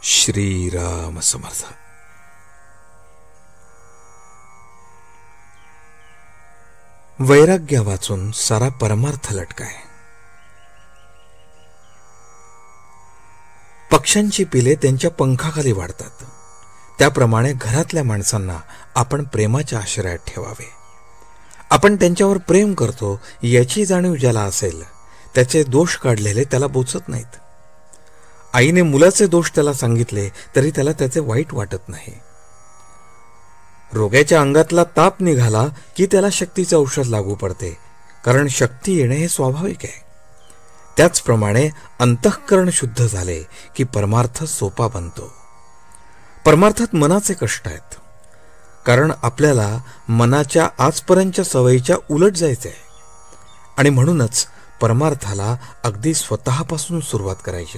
श्रीराम समर्थ. वैराग्य वाचून सारा परमार्थ लटकाय. पक्ष्यांची पिले त्यांच्या पंखाखाली वाढतात, त्याप्रमाणे घरातल्या माणसांना आपण प्रेमाच्या आश्रयात ठेवावे. आपण त्यांच्यावर प्रेम करतो याची जाणीव ज्याला असेल, त्याचे दोष काढलेले त्याला बोचत नाहीत. आईने मुलाचे दोष त्याला सांगितले तरी त्याला त्याचे वाईट वाटत नाही. रोग्याच्या अंगातला ताप निघाला की त्याला शक्तीचे औषध लागू पडते, कारण शक्ती येणे हे स्वाभाविक आहे. त्याचप्रमाणे अंतःकरण शुद्ध झाले की परमार्थ सोपा बनतो. परमार्थात मनाचे कष्ट आहेत, कारण आपल्याला मनाच्या आजपर्यंतच्या सवयीच्या उलट जायचे आहे, आणि म्हणूनच परमार्थाला अगदी स्वतःपासून सुरुवात करायची.